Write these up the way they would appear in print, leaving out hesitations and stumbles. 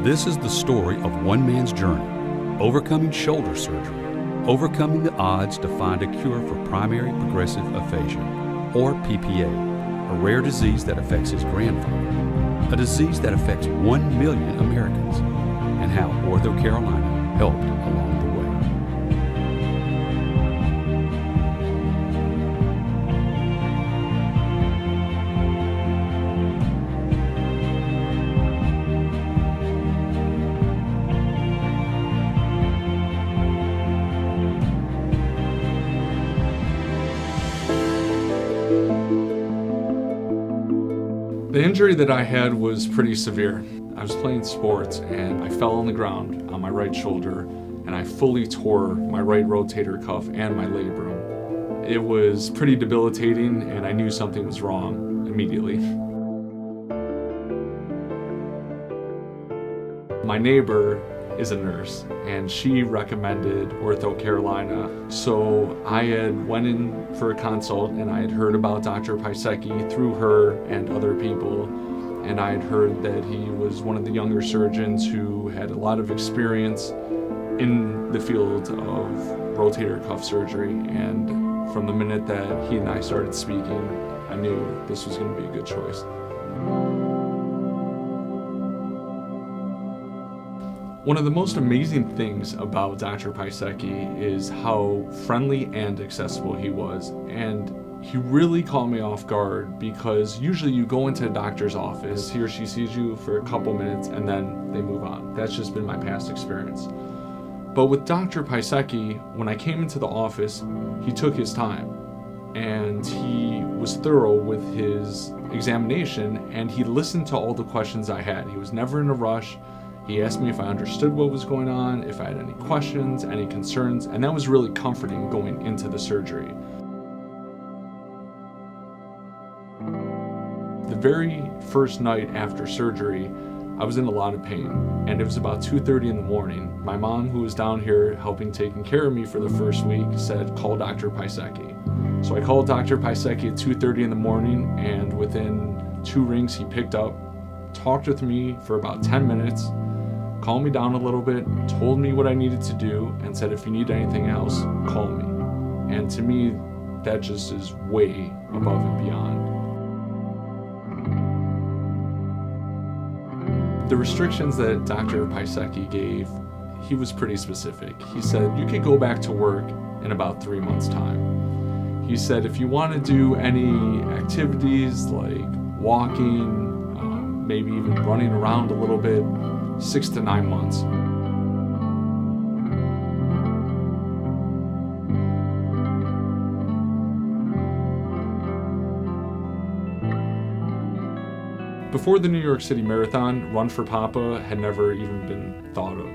This is the story of one man's journey, overcoming shoulder surgery, overcoming the odds to find a cure for primary progressive aphasia, or PPA, a rare disease that affects his grandfather, a disease that affects 1 million Americans, and how OrthoCarolina helped along the way. The injury that I had was pretty severe. I was playing sports and I fell on the ground on my right shoulder and I fully tore my right rotator cuff and my labrum. It was pretty debilitating and I knew something was wrong immediately. My neighbor is a nurse and she recommended OrthoCarolina. So I had went in for a consult and I had heard about Dr. Piasecki through her and other people, and I had heard that he was one of the younger surgeons who had a lot of experience in the field of rotator cuff surgery, and from the minute that he and I started speaking, I knew this was going to be a good choice. One of the most amazing things about Dr. Piasecki is how friendly and accessible he was, and he really caught me off guard because usually you go into a doctor's office, he or she sees you for a couple minutes and then they move on. That's just been my past experience. But with Dr. Piasecki, when I came into the office, he took his time and he was thorough with his examination and he listened to all the questions I had. He was never in a rush. He asked me if I understood what was going on, if I had any questions, any concerns, and that was really comforting going into the surgery. The very first night after surgery, I was in a lot of pain, and it was about 2:30 in the morning. My mom, who was down here helping taking care of me for the first week, said, "Call Dr. Piasecki." So I called Dr. Piasecki at 2:30 in the morning, and within 2 rings he picked up, talked with me for about 10 minutes, calmed me down a little bit, told me what I needed to do, and said, "If you need anything else, call me." And to me, that just is way above and beyond. The restrictions that Dr. Piasecki gave, he was pretty specific. He said, you could go back to work in about 3 months' time. He said, if you want to do any activities like walking, maybe even running around a little bit, 6 to 9 months. Before the New York City Marathon, Run4Papa had never even been thought of.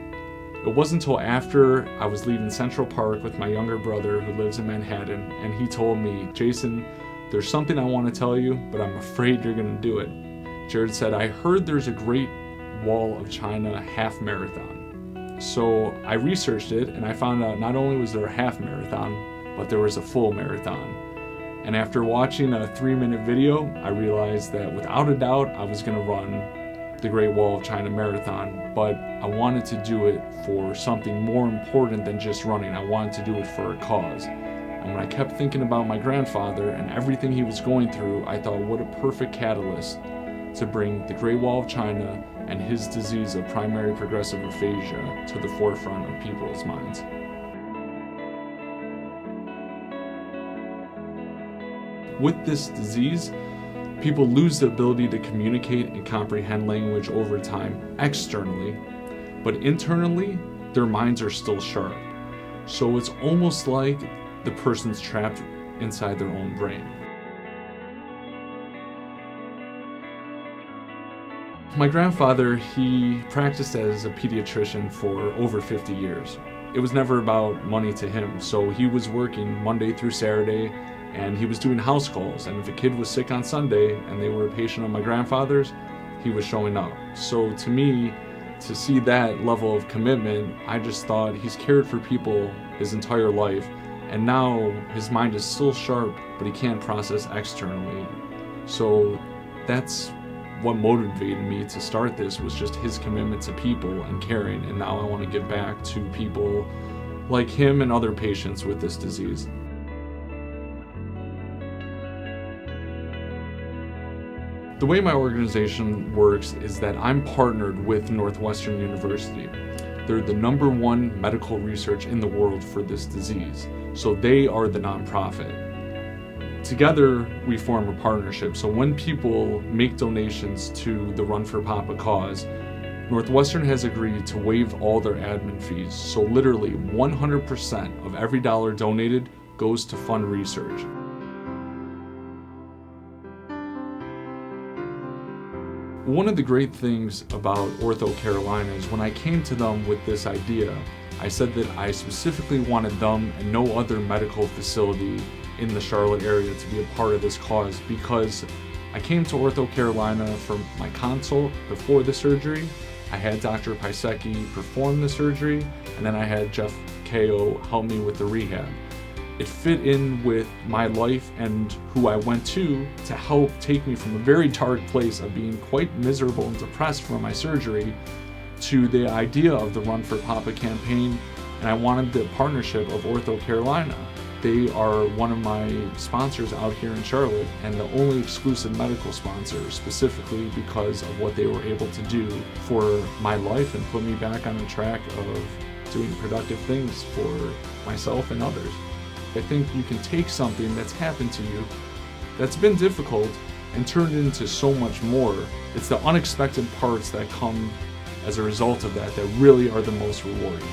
It wasn't until after I was leaving Central Park with my younger brother who lives in Manhattan, and he told me, "Jason, there's something I want to tell you, but I'm afraid you're going to do it." Jared said, "I heard there's a Great Wall of China half marathon." So I researched it and I found out not only was there a half marathon, but there was a full marathon. And after watching a 3-minute video, I realized that without a doubt I was going to run the Great Wall of China marathon, but I wanted to do it for something more important than just running. I wanted to do it for a cause. And when I kept thinking about my grandfather and everything he was going through, I thought, what a perfect catalyst to bring the Great Wall of China and his disease of primary progressive aphasia to the forefront of people's minds. With this disease, people lose the ability to communicate and comprehend language over time externally, but internally, their minds are still sharp. So it's almost like the person's trapped inside their own brain. My grandfather, he practiced as a pediatrician for over 50 years. It was never about money to him, so he was working Monday through Saturday, and he was doing house calls, and if a kid was sick on Sunday and they were a patient of my grandfather's, he was showing up. So to me, to see that level of commitment, I just thought he's cared for people his entire life, and now his mind is still sharp, but he can't process externally. So that's what motivated me to start this was just his commitment to people and caring, and now I want to give back to people like him and other patients with this disease. The way my organization works is that I'm partnered with Northwestern University. They're the #1 medical research in the world for this disease, so they are the nonprofit. Together, we form a partnership, so when people make donations to the Run4Papa cause, Northwestern has agreed to waive all their admin fees, so literally 100% of every dollar donated goes to fund research. One of the great things about OrthoCarolina is when I came to them with this idea, I said that I specifically wanted them and no other medical facility in the Charlotte area to be a part of this cause, because I came to OrthoCarolina for my consult before the surgery. I had Dr. Piasecki perform the surgery, and then I had Jeff Ko help me with the rehab. It fit in with my life and who I went to help take me from a very dark place of being quite miserable and depressed from my surgery to the idea of the Run4Papa campaign, and I wanted the partnership of OrthoCarolina. They are one of my sponsors out here in Charlotte, and the only exclusive medical sponsor, specifically because of what they were able to do for my life and put me back on the track of doing productive things for myself and others. I think you can take something that's happened to you, that's been difficult, and turn it into so much more. It's the unexpected parts that come as a result of that that really are the most rewarding.